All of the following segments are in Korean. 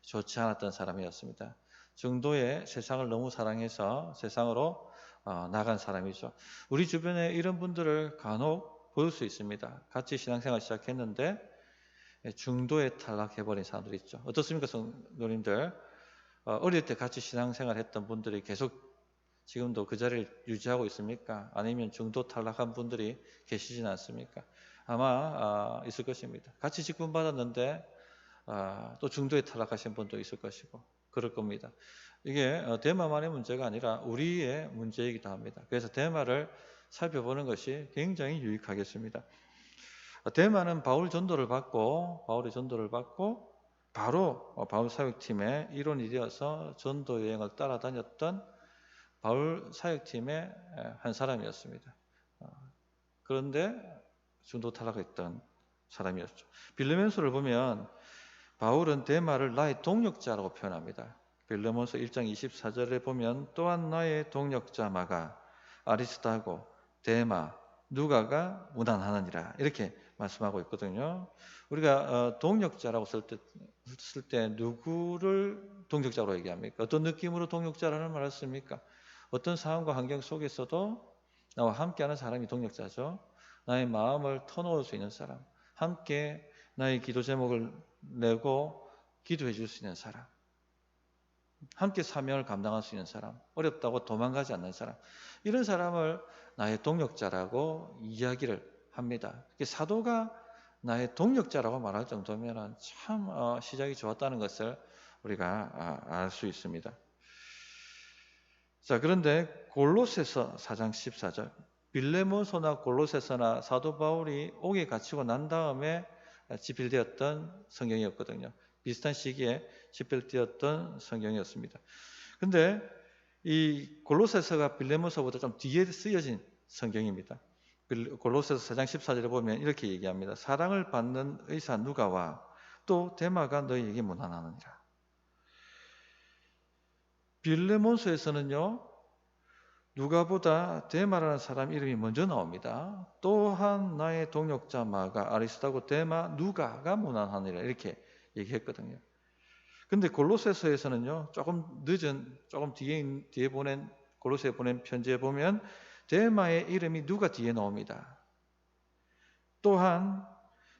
좋지 않았던 사람이었습니다. 중도에 세상을 너무 사랑해서 세상으로 나간 사람이죠. 우리 주변에 이런 분들을 간혹 볼 수 있습니다. 같이 신앙생활 시작했는데 중도에 탈락해버린 사람들이 있죠. 어떻습니까, 성도님들? 어릴 때 같이 신앙생활 했던 분들이 계속 지금도 그 자리를 유지하고 있습니까? 아니면 중도 탈락한 분들이 계시진 않습니까? 아마 있을 것입니다. 같이 직분 받았는데 또 중도에 탈락하신 분도 있을 것이고 그럴 겁니다. 이게 대마만의 문제가 아니라 우리의 문제이기도 합니다. 그래서 대마를 살펴보는 것이 굉장히 유익하겠습니다. 대마는 바울의 전도를 받고 바로 바울 사역팀의 일원이 되어서 전도 여행을 따라다녔던 바울 사역팀의 한 사람이었습니다. 그런데 중도 탈락했던 사람이었죠. 빌레몬서를 보면 바울은 대마를 나의 동력자라고 표현합니다. 빌레몬서 1장 24절에 보면 또한 나의 동력자 마가 아리스타고 대마 누가가 무난하느니라 이렇게 말씀하고 있거든요. 우리가 동력자라고 쓸 때 누구를 동력자로 얘기합니까? 어떤 느낌으로 동력자라는 말을 씁니까? 어떤 상황과 환경 속에서도 나와 함께하는 사람이 동력자죠. 나의 마음을 터놓을 수 있는 사람, 함께 나의 기도 제목을 내고 기도해 줄 수 있는 사람, 함께 사명을 감당할 수 있는 사람, 어렵다고 도망가지 않는 사람, 이런 사람을 나의 동력자라고 이야기를 합니다. 사도가 나의 동력자라고 말할 정도면 참 시작이 좋았다는 것을 우리가 알 수 있습니다. 자, 그런데 골로새서 4장 14절, 빌레몬서나 골로새서나 사도 바울이 옥에 갇히고 난 다음에 집필되었던 성경이었거든요. 비슷한 시기에 집필되었던 성경이었습니다. 근데 이 골로새서가 빌레몬서보다 좀 뒤에 쓰여진 성경입니다. 골로새서 4장 14절에 보면 이렇게 얘기합니다. 사랑을 받는 의사 누가와 또 데마가 너희에게 문안하느니라. 빌레몬서에서는요, 누가보다 데마라는 사람 이름이 먼저 나옵니다. 또한 나의 동력자 마가 아리스타고 데마 누가가 문안하니라 이렇게 얘기했거든요. 근데 골로새서에서는요, 조금 늦은, 조금 뒤에 보낸 골로새에 보낸 편지에 보면 데마의 이름이 누가 뒤에 나옵니다. 또한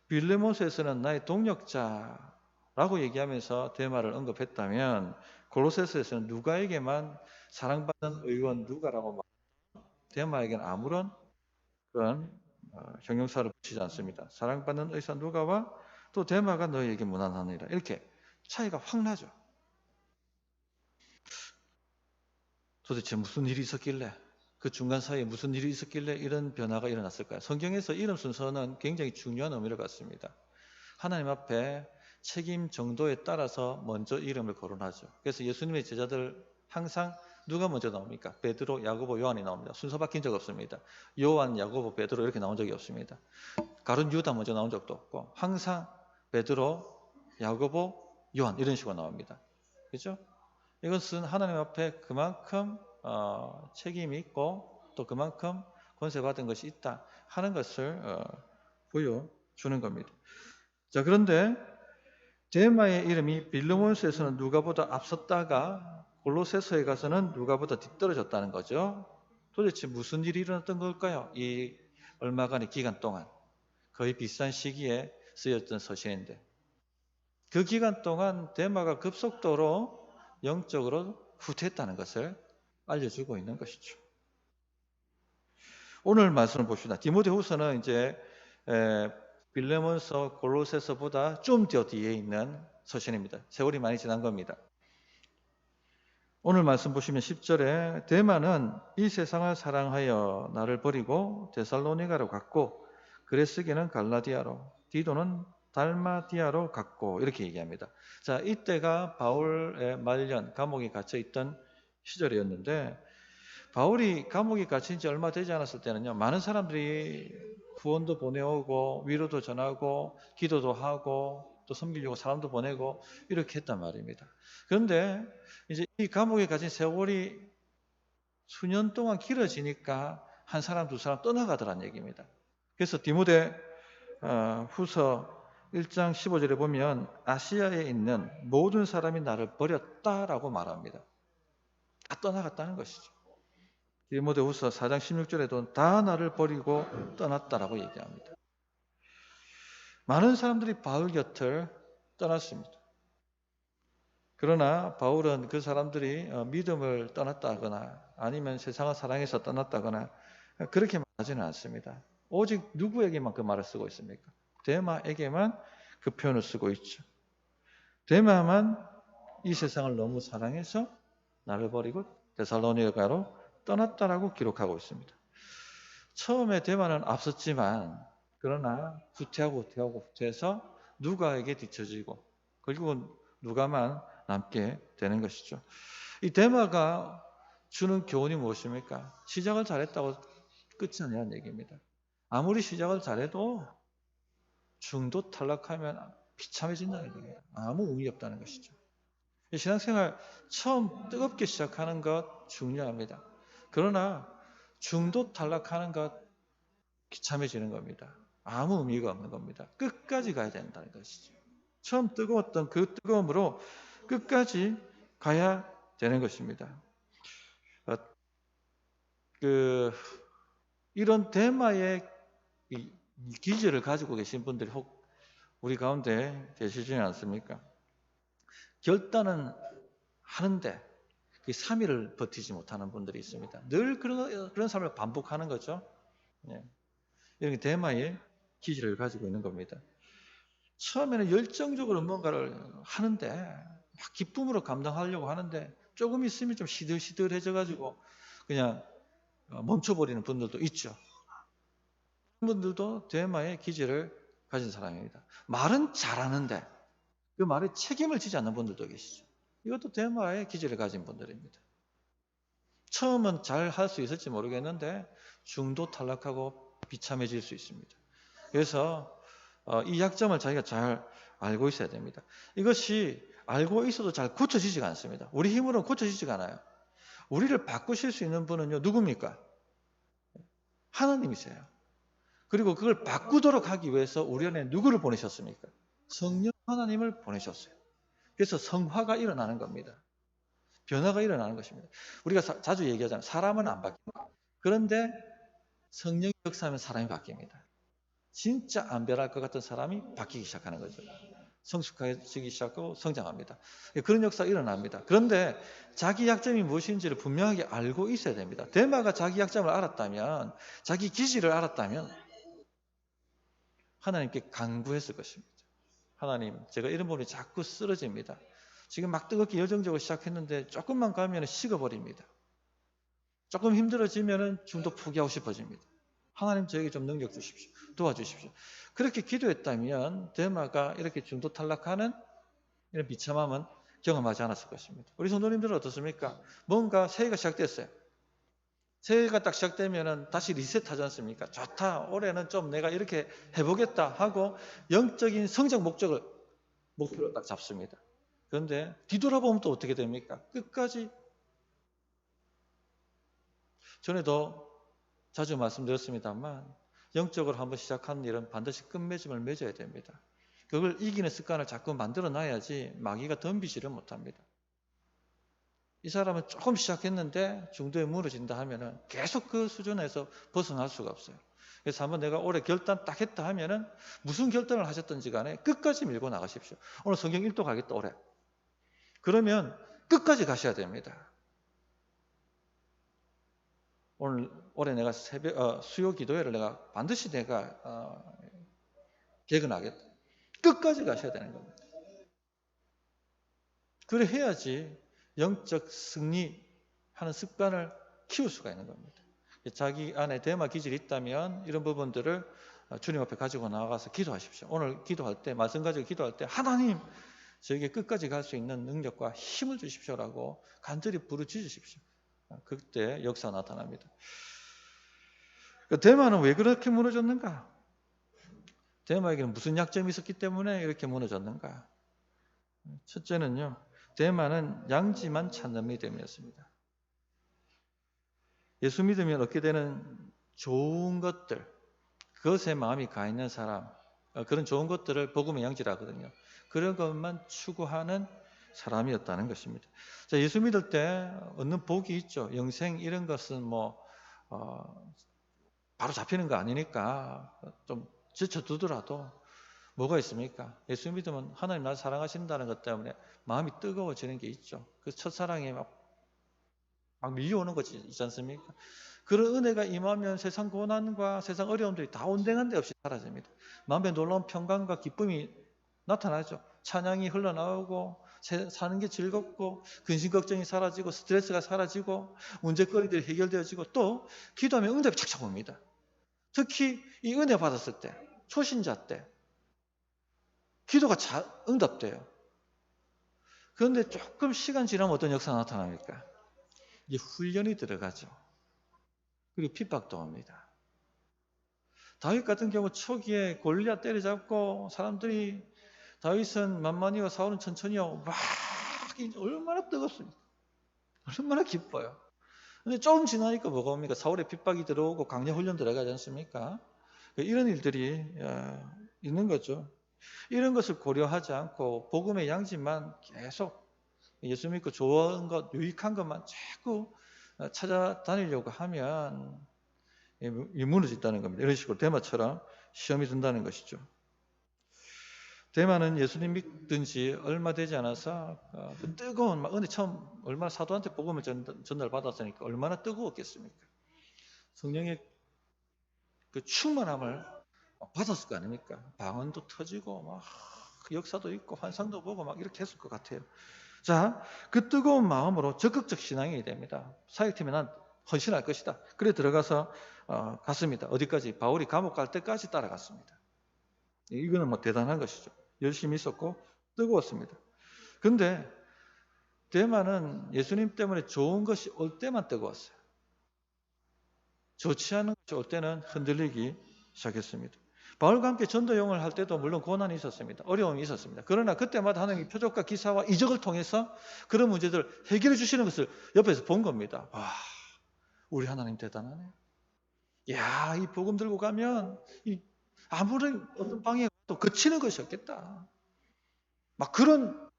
빌레몬서에서는 나의 동력자라고 얘기하면서 데마를 언급했다면 골로새서에서는 누가에게만 사랑받는 의원 누가라고 말합니다. 데마에게는 아무런 그런 형용사를 붙이지 않습니다. 사랑받는 의사 누가와 또 데마가 너희에게 무난하니라 이렇게 차이가 확 나죠. 도대체 무슨 일이 있었길래 그 중간 사이에 무슨 일이 있었길래 이런 변화가 일어났을까요? 성경에서 이름 순서는 굉장히 중요한 의미를 갖습니다. 하나님 앞에 책임 정도에 따라서 먼저 이름을 거론하죠. 그래서 예수님의 제자들 항상 누가 먼저 나옵니까? 베드로, 야고보, 요한이 나옵니다. 순서 바뀐 적 없습니다. 요한, 야고보, 베드로 이렇게 나온 적이 없습니다. 가룟 유다 먼저 나온 적도 없고 항상 베드로, 야고보, 요한 이런 식으로 나옵니다. 그렇죠? 이것은 하나님 앞에 그만큼 책임이 있고 또 그만큼 권세받은 것이 있다 하는 것을 보여주는 겁니다. 자, 그런데 데마의 이름이 빌레몬서에서는 누가보다 앞섰다가 골로새서에 가서는 누가보다 뒤떨어졌다는 거죠. 도대체 무슨 일이 일어났던 걸까요? 이 얼마간의 기간 동안 거의 비슷한 시기에 쓰였던 서신인데 그 기간 동안 데마가 급속도로 영적으로 후퇴했다는 것을 알려주고 있는 것이죠. 오늘 말씀을 봅시다. 디모데후서는 이제 빌레몬서, 골로새서보다 좀 더 뒤에 있는 서신입니다. 세월이 많이 지난 겁니다. 오늘 말씀 보시면 10절에 데마는 이 세상을 사랑하여 나를 버리고 데살로니가로 갔고 그레스게는 갈라디아로 디도는 달마디아로 갔고 이렇게 얘기합니다. 자, 이때가 바울의 말년 감옥에 갇혀 있던 시절이었는데 바울이 감옥에 갇힌 지 얼마 되지 않았을 때는요, 많은 사람들이 후원도 보내오고 위로도 전하고 기도도 하고 또 섬기려고 사람도 보내고 이렇게 했단 말입니다. 그런데 이제 이 감옥에 갇힌 세월이 수년 동안 길어지니까 한 사람 두 사람 떠나가더란 얘기입니다. 그래서 디모데 후서 1장 15절에 보면 아시아에 있는 모든 사람이 나를 버렸다라고 말합니다. 다 떠나갔다는 것이죠. 디모데후서 4장 16절에도 다 나를 버리고 떠났다라고 얘기합니다. 많은 사람들이 바울 곁을 떠났습니다. 그러나 바울은 그 사람들이 믿음을 떠났다거나 아니면 세상을 사랑해서 떠났다거나 그렇게 말하지는 않습니다. 오직 누구에게만 그 말을 쓰고 있습니까? 데마에게만 그 표현을 쓰고 있죠. 데마만 이 세상을 너무 사랑해서 나를 버리고 데살로니가로 떠났다라고 기록하고 있습니다. 처음에 데마는 앞섰지만 그러나 후퇴해서 누가에게 뒤처지고 결국은 누가만 남게 되는 것이죠. 이 데마가 주는 교훈이 무엇입니까? 시작을 잘했다고 끝이 아니라는 얘기입니다. 아무리 시작을 잘해도 중도 탈락하면 비참해진다는 얘기예요. 아무 의미 없다는 것이죠. 신앙생활 처음 뜨겁게 시작하는 것 중요합니다. 그러나 중도 탈락하는 것 비참해지는 겁니다. 아무 의미가 없는 겁니다. 끝까지 가야 된다는 것이죠. 처음 뜨거웠던 그 뜨거움으로 끝까지 가야 되는 것입니다. 이런 대마의 기질을 가지고 계신 분들이 혹 우리 가운데 계시지는 않습니까? 결단은 하는데 그 3일을 버티지 못하는 분들이 있습니다. 늘 그런 삶을 반복하는 거죠. 네. 이런 대마의 기질을 가지고 있는 겁니다. 처음에는 열정적으로 뭔가를 하는데 막 기쁨으로 감당하려고 하는데 조금 있으면 좀 시들시들해져 가지고 그냥 멈춰버리는 분들도 있죠. 그런 분들도 대마의 기질을 가진 사람입니다. 말은 잘하는데 그 말에 책임을 지지 않는 분들도 계시죠. 이것도 대마의 기질을 가진 분들입니다. 처음은 잘 할 수 있을지 모르겠는데 중도 탈락하고 비참해질 수 있습니다. 그래서 이 약점을 자기가 잘 알고 있어야 됩니다. 이것이 알고 있어도 잘 고쳐지지가 않습니다. 우리 힘으로는 고쳐지지가 않아요. 우리를 바꾸실 수 있는 분은요, 누굽니까? 하나님이세요. 그리고 그걸 바꾸도록 하기 위해서 우리 안에 누구를 보내셨습니까? 성령 하나님을 보내셨어요. 그래서 성화가 일어나는 겁니다. 변화가 일어나는 것입니다. 우리가 자주 얘기하잖아요. 사람은 안 바뀝니다. 그런데 성령이 역사하면 사람이 바뀝니다. 진짜 안 변할 것 같은 사람이 바뀌기 시작하는 거죠. 성숙해지기 시작하고 성장합니다. 그런 역사가 일어납니다. 그런데 자기 약점이 무엇인지를 분명하게 알고 있어야 됩니다. 데마가 자기 약점을 알았다면, 자기 기질을 알았다면 하나님께 간구했을 것입니다. 하나님, 제가 이런 부분이 자꾸 쓰러집니다. 지금 막 뜨겁게 열정적으로 시작했는데 조금만 가면 식어버립니다. 조금 힘들어지면 중도 포기하고 싶어집니다. 하나님 저에게 좀 능력 주십시오. 도와주십시오. 그렇게 기도했다면 데마가 이렇게 중도 탈락하는 이런 비참함은 경험하지 않았을 것입니다. 우리 성도님들은 어떻습니까? 뭔가 새해가 시작됐어요. 새해가 딱 시작되면 다시 리셋하지 않습니까? 좋다. 올해는 좀 내가 이렇게 해보겠다 하고 영적인 성장 목표로 딱 잡습니다. 그런데 뒤돌아보면 또 어떻게 됩니까? 끝까지 전에도 자주 말씀드렸습니다만 영적으로 한번 시작하는 일은 반드시 끝맺음을 맺어야 됩니다. 그걸 이기는 습관을 자꾸 만들어 놔야지 마귀가 덤비지를 못합니다. 이 사람은 조금 시작했는데 중도에 무너진다 하면은 계속 그 수준에서 벗어날 수가 없어요. 그래서 한번 내가 올해 결단 딱 했다 하면은 무슨 결단을 하셨든지 간에 끝까지 밀고 나가십시오. 오늘 성경 1도 가겠다 올해. 그러면 끝까지 가셔야 됩니다. 올해 내가 수요 기도회를 내가 반드시 내가 개근하겠다. 끝까지 가셔야 되는 겁니다. 그래 해야지 영적 승리하는 습관을 키울 수가 있는 겁니다. 자기 안에 대마 기질이 있다면 이런 부분들을 주님 앞에 가지고 나가서 기도하십시오. 오늘 기도할 때, 말씀 가지고 기도할 때 하나님 저에게 끝까지 갈 수 있는 능력과 힘을 주십시오라고 간절히 부르짖으십시오. 그때 역사 나타납니다. 대마는 왜 그렇게 무너졌는가? 대마에게는 무슨 약점이 있었기 때문에 이렇게 무너졌는가? 첫째는요, 대마는 양지만 찾는 믿음이었습니다. 예수 믿으면 얻게 되는 좋은 것들, 그것에 마음이 가 있는 사람, 그런 좋은 것들을 복음의 양질하거든요. 그런 것만 추구하는 사람이었다는 것입니다. 자, 예수 믿을 때 얻는 복이 있죠. 영생 이런 것은 바로 잡히는 거 아니니까 좀 지쳐두더라도 뭐가 있습니까? 예수 믿으면 하나님 나를 사랑하신다는 것 때문에 마음이 뜨거워지는 게 있죠. 그 첫사랑이 막 밀려오는 거지 있지 않습니까? 그런 은혜가 임하면 세상 고난과 세상 어려움들이 다 온데간데 없이 사라집니다. 마음에 놀라운 평강과 기쁨이 나타나죠. 찬양이 흘러나오고 사는 게 즐겁고 근심 걱정이 사라지고 스트레스가 사라지고 문제거리들이 해결되어지고 또 기도하면 응답이 착착 옵니다. 특히 이 은혜 받았을 때 초신자 때 기도가 잘 응답돼요. 그런데 조금 시간 지나면 어떤 역사가 나타납니까? 이제 훈련이 들어가죠. 그리고 핍박도 옵니다. 다윗 같은 경우 초기에 골리앗 때려잡고 사람들이 다윗은 만만히요 사울은 천천히요 막 얼마나 뜨겁습니까? 얼마나 기뻐요. 근데 조금 지나니까 뭐가 옵니까? 사울의 핍박이 들어오고 강력 훈련 들어가지 않습니까? 이런 일들이 있는 거죠. 이런 것을 고려하지 않고 복음의 양심만 계속 예수 믿고 좋은 것, 유익한 것만 자꾸 찾아다니려고 하면 무너진다는 겁니다. 이런 식으로 데마처럼 시험이 든다는 것이죠. 데마는 예수님 믿든 지 얼마 되지 않아서 그 뜨거운 은혜 처음 얼마나 사도한테 복음을 전달받았으니까 얼마나 뜨거웠겠습니까? 성령의 그 충만함을 받았을 거 아닙니까? 방언도 터지고 막 역사도 있고 환상도 보고 막 이렇게 했을 것 같아요. 자, 그 뜨거운 마음으로 적극적 신앙이 됩니다. 사역팀에 난 헌신할 것이다. 그래 들어가서 갔습니다. 어디까지? 바울이 감옥 갈 때까지 따라갔습니다. 이거는 뭐 대단한 것이죠. 열심히 있었고 뜨거웠습니다. 근데 대만은 예수님 때문에 좋은 것이 올 때만 뜨거웠어요. 좋지 않은 것이 올 때는 흔들리기 시작했습니다. 바울과 함께 전도용을 할 때도 물론 고난이 있었습니다. 어려움이 있었습니다. 그러나 그때마다 하나님이 표적과 기사와 이적을 통해서 그런 문제들을 해결해 주시는 것을 옆에서 본 겁니다. 와, 우리 하나님 대단하네. 야, 이 복음 들고 가면 아무런 어떤 방해가 또 그치는 것이 없겠다. 막 그런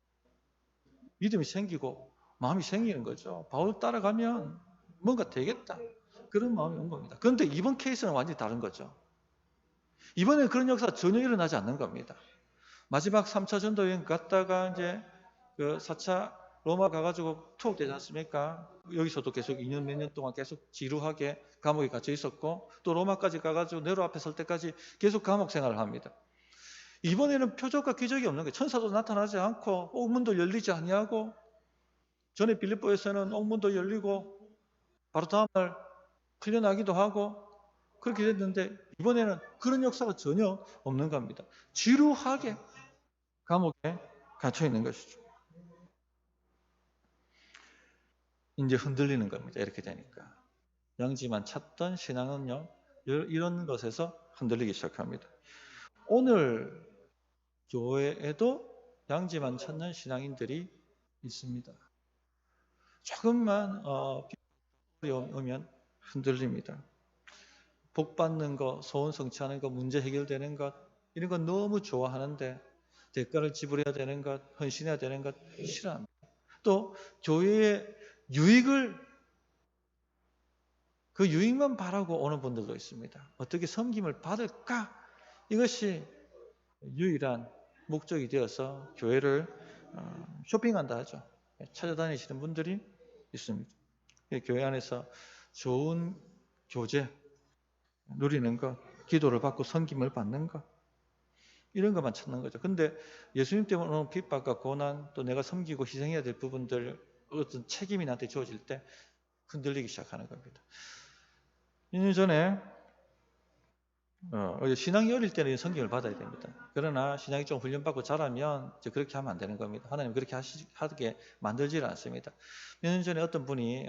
믿음이 생기고 마음이 생기는 거죠. 바울 따라가면 뭔가 되겠다. 그런 마음이 온 겁니다. 그런데 이번 케이스는 완전히 다른 거죠. 이번에 그런 역사가 전혀 일어나지 않는 겁니다. 마지막 3차 전도 여행 갔다가 이제 그 4차 로마 가가지고 투옥되지 않습니까? 여기서도 계속 2년 몇 년 동안 계속 지루하게 감옥에 갇혀 있었고 또 로마까지 가가지고 네로 앞에 설 때까지 계속 감옥 생활을 합니다. 이번에는 표적과 기적이 없는 거예요. 천사도 나타나지 않고 옥문도 열리지 아니하고 전에 빌립보에서는 옥문도 열리고 바로 다음날 풀려나기도 하고 그렇게 됐는데 이번에는 그런 역사가 전혀 없는 겁니다. 지루하게 감옥에 갇혀 있는 것이죠. 이제 흔들리는 겁니다. 이렇게 되니까. 양지만 찾던 신앙은요. 이런 것에서 흔들리기 시작합니다. 오늘 교회에도 양지만 찾는 신앙인들이 있습니다. 조금만 어려움 오면 흔들립니다. 복 받는 것, 소원 성취하는 것, 문제 해결되는 것 이런 건 너무 좋아하는데 대가를 지불해야 되는 것, 헌신해야 되는 것 싫어합니다. 또 교회의 그 유익만 바라고 오는 분들도 있습니다. 어떻게 섬김을 받을까? 이것이 유일한 목적이 되어서 교회를 쇼핑한다 하죠. 찾아다니시는 분들이 있습니다. 교회 안에서 좋은 교제 누리는 것, 기도를 받고 섬김을 받는 것 이런 것만 찾는 거죠. 근데 예수님 때문에 오는 핍박과 고난 또 내가 섬기고 희생해야 될 부분들 어떤 책임이 나한테 주어질 때 흔들리기 시작하는 겁니다. 2년 전에 신앙이 어릴 때는 성경을 받아야 됩니다. 그러나 신앙이 좀 훈련받고 자라면 이제 그렇게 하면 안 되는 겁니다. 하나님 그렇게 하게 만들지를 않습니다. 몇 년 전에 어떤 분이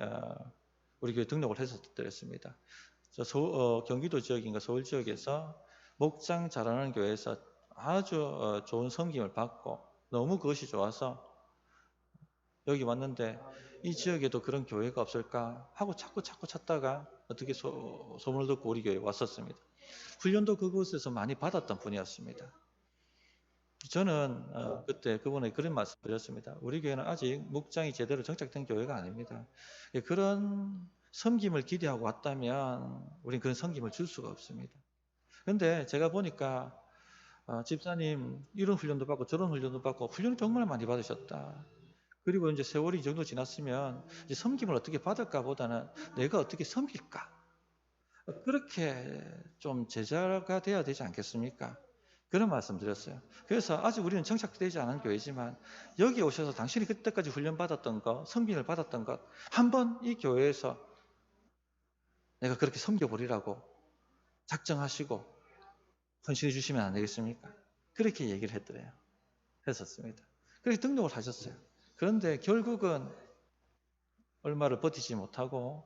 우리 교회 등록을 했었더랬습니다. 경기도 지역인가 서울 지역에서 목장 잘하는 교회에서 아주 좋은 섬김을 받고 너무 그것이 좋아서 여기 왔는데 이 지역에도 그런 교회가 없을까 하고 자꾸 찾다가 어떻게 소문을 듣고 우리 교회에 왔었습니다. 훈련도 그곳에서 많이 받았던 분이었습니다. 저는 그때 그분에게 그런 말씀 드렸습니다. 우리 교회는 아직 목장이 제대로 정착된 교회가 아닙니다. 그런 섬김을 기대하고 왔다면 우리는 그런 섬김을 줄 수가 없습니다. 그런데 제가 보니까 집사님 이런 훈련도 받고 저런 훈련도 받고 훈련을 정말 많이 받으셨다. 그리고 이제 세월이 이 정도 지났으면 이제 섬김을 어떻게 받을까 보다는 내가 어떻게 섬길까? 그렇게 좀 제자가 돼야 되지 않겠습니까? 그런 말씀 드렸어요. 그래서 아직 우리는 정착되지 않은 교회지만 여기 오셔서 당신이 그때까지 훈련받았던 것, 섬김을 받았던 것 한번 이 교회에서 내가 그렇게 섬겨보리라고 작정하시고 헌신해 주시면 안 되겠습니까? 그렇게 얘기를 했었습니다. 그렇게 등록을 하셨어요. 그런데 결국은 얼마를 버티지 못하고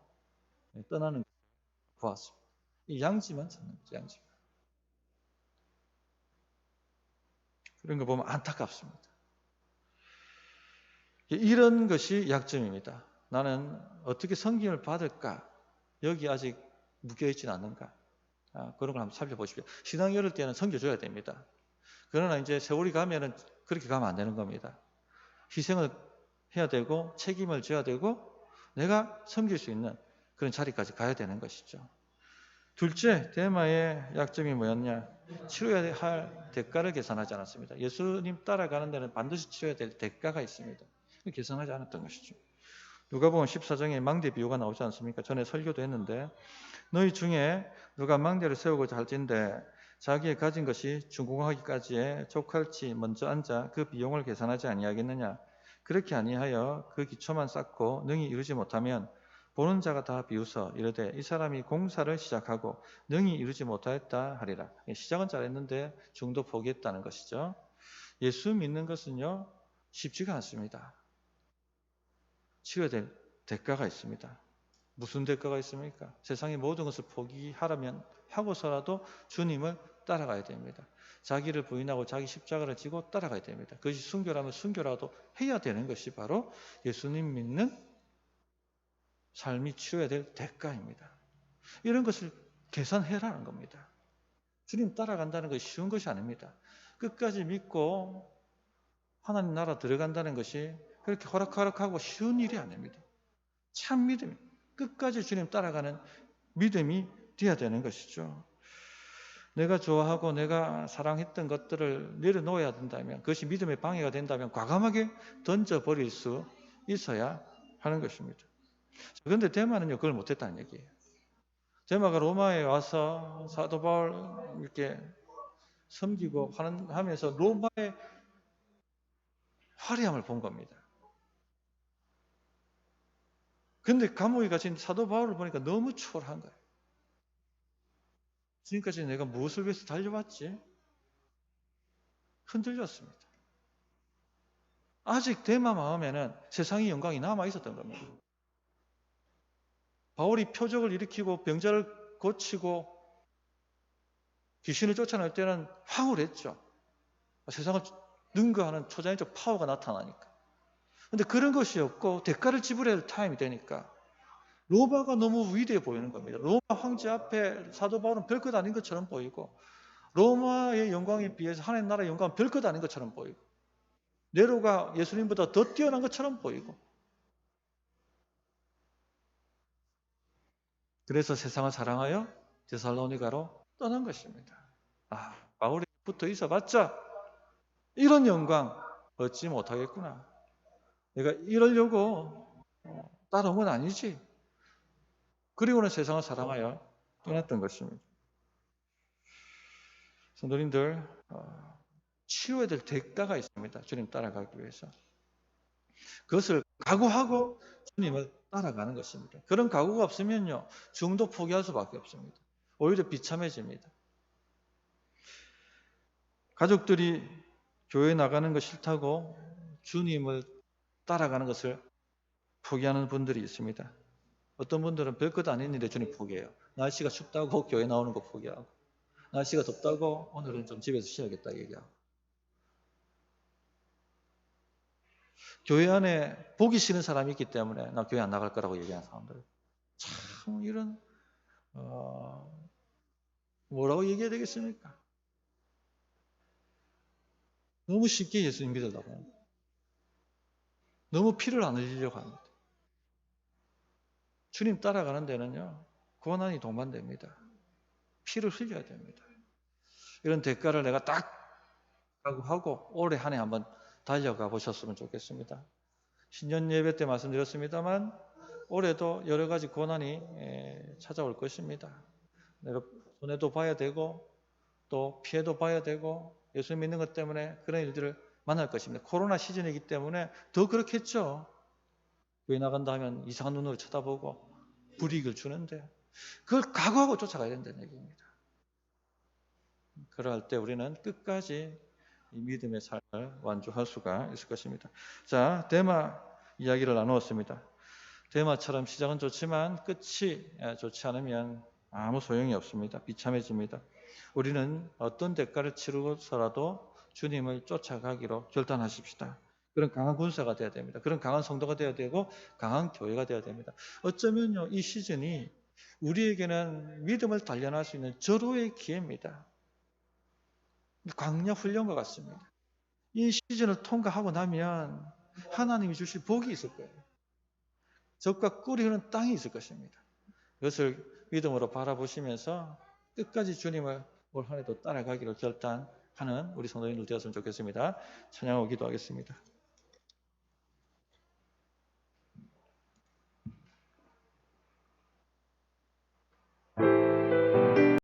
떠나는 걸 보았습니다. 이 양지만 찾는 거죠, 양지만. 그런 거 보면 안타깝습니다. 이런 것이 약점입니다. 나는 어떻게 섬김을 받을까? 여기 아직 묶여있지는 않는가? 그런 걸 한번 살펴보십시오. 신앙이 어릴 때는 섬겨줘야 됩니다. 그러나 이제 세월이 가면은 그렇게 가면 안 되는 겁니다. 희생을 해야 되고 책임을 져야 되고 내가 섬길 수 있는 그런 자리까지 가야 되는 것이죠. 둘째, 데마의 약점이 뭐였냐? 치러야 할 대가를 계산하지 않았습니다. 예수님 따라가는 데는 반드시 치러야 될 대가가 있습니다. 계산하지 않았던 것이죠. 누가복음 14장에 망대 비유가 나오지 않습니까? 전에 설교도 했는데 너희 중에 누가 망대를 세우고자 할진대 자기의 가진 것이 준공하기까지에 족할지 먼저 앉아 그 비용을 계산하지 아니하겠느냐? 그렇게 아니하여 그 기초만 쌓고 능히 이루지 못하면 보는 자가 다 비웃어 이르되 이 사람이 공사를 시작하고 능히 이루지 못하였다 하리라. 시작은 잘했는데 중도 포기했다는 것이죠. 예수 믿는 것은요 쉽지가 않습니다. 치러야 될 대가가 있습니다. 무슨 대가가 있습니까? 세상의 모든 것을 포기하려면 하고서라도 주님을 따라가야 됩니다. 자기를 부인하고 자기 십자가를 지고 따라가야 됩니다. 그것이 순교라면 순교라도 해야 되는 것이 바로 예수님 믿는 삶이 치러야 될 대가입니다. 이런 것을 계산해라는 겁니다. 주님 따라간다는 것이 쉬운 것이 아닙니다. 끝까지 믿고 하나님 나라 들어간다는 것이 그렇게 호락호락하고 쉬운 일이 아닙니다. 참 믿음이 끝까지 주님 따라가는 믿음이 되어야 되는 것이죠. 내가 좋아하고 내가 사랑했던 것들을 내려놓아야 된다면 그것이 믿음의 방해가 된다면 과감하게 던져버릴 수 있어야 하는 것입니다. 그런데 데마는요 그걸 못했다는 얘기예요. 데마가 로마에 와서 사도 바울 이렇게 섬기고 하면서 로마의 화려함을 본 겁니다. 근데 감옥에 갇힌 사도 바울을 보니까 너무 초라한 거예요. 지금까지 내가 무엇을 위해서 달려왔지? 흔들렸습니다. 아직 데마 마음에는 세상의 영광이 남아 있었던 겁니다. 바울이 표적을 일으키고 병자를 고치고 귀신을 쫓아낼 때는 황홀했죠. 세상을 능가하는 초자연적 파워가 나타나니까. 근데 그런 것이 없고 대가를 지불해야 할 타임이 되니까 로마가 너무 위대해 보이는 겁니다. 로마 황제 앞에 사도 바울은 별것 아닌 것처럼 보이고 로마의 영광에 비해서 하나님 나라의 영광은 별것 아닌 것처럼 보이고 네로가 예수님보다 더 뛰어난 것처럼 보이고 그래서 세상을 사랑하여 데살로니가로 떠난 것입니다. 바울이 붙어 있어봤자 이런 영광 얻지 못하겠구나. 내가 이러려고 따라온 건 아니지. 그리고는 세상을 사랑하여 떠났던 것입니다. 성도님들 치료해야 될 대가가 있습니다. 주님 따라가기 위해서. 그것을 각오하고 주님을 따라가는 것입니다. 그런 각오가 없으면요. 중도 포기할 수밖에 없습니다. 오히려 비참해집니다. 가족들이 교회 나가는 거 싫다고 주님을 따라가는 것을 포기하는 분들이 있습니다. 어떤 분들은 별것 아닌 일에 주님 포기해요. 날씨가 춥다고 교회 나오는 거 포기하고 날씨가 덥다고 오늘은 좀 집에서 쉬어야겠다 얘기하고 교회 안에 보기 싫은 사람이 있기 때문에 나 교회 안 나갈 거라고 얘기하는 사람들 참 이런 뭐라고 얘기해야 되겠습니까? 너무 쉽게 예수님 믿으려고 합니다. 너무 피를 안 흘리려고 합니다. 주님 따라가는 데는요, 고난이 동반됩니다. 피를 흘려야 됩니다. 이런 대가를 내가 딱 하고 올해 한 해 한번 달려가 보셨으면 좋겠습니다. 신년 예배 때 말씀드렸습니다만 올해도 여러 가지 고난이 찾아올 것입니다. 내가 손해도 봐야 되고 또 피해도 봐야 되고 예수 믿는 것 때문에 그런 일들을 만날 것입니다. 코로나 시즌이기 때문에 더 그렇겠죠. 교회 나간다 하면 이상한 눈으로 쳐다보고 불이익을 주는데 그걸 각오하고 쫓아가야 된다는 얘기입니다. 그럴 때 우리는 끝까지 이 믿음의 삶을 완주할 수가 있을 것입니다. 자, 데마 이야기를 나누었습니다. 데마처럼 시작은 좋지만 끝이 좋지 않으면 아무 소용이 없습니다. 비참해집니다. 우리는 어떤 대가를 치르고서라도 주님을 쫓아가기로 결단하십시다. 그런 강한 군사가 되어야 됩니다. 그런 강한 성도가 되어야 되고 강한 교회가 되어야 됩니다. 어쩌면요, 이 시즌이 우리에게는 믿음을 단련할 수 있는 절호의 기회입니다. 광야 훈련과 같습니다. 이 시즌을 통과하고 나면 하나님이 주실 복이 있을 거예요. 적과 꿀이 흐르는 땅이 있을 것입니다. 그것을 믿음으로 바라보시면서 끝까지 주님을 올 한 해도 따라가기로 결단하는 우리 성도님들 되었으면 좋겠습니다. 찬양하고 기도하겠습니다.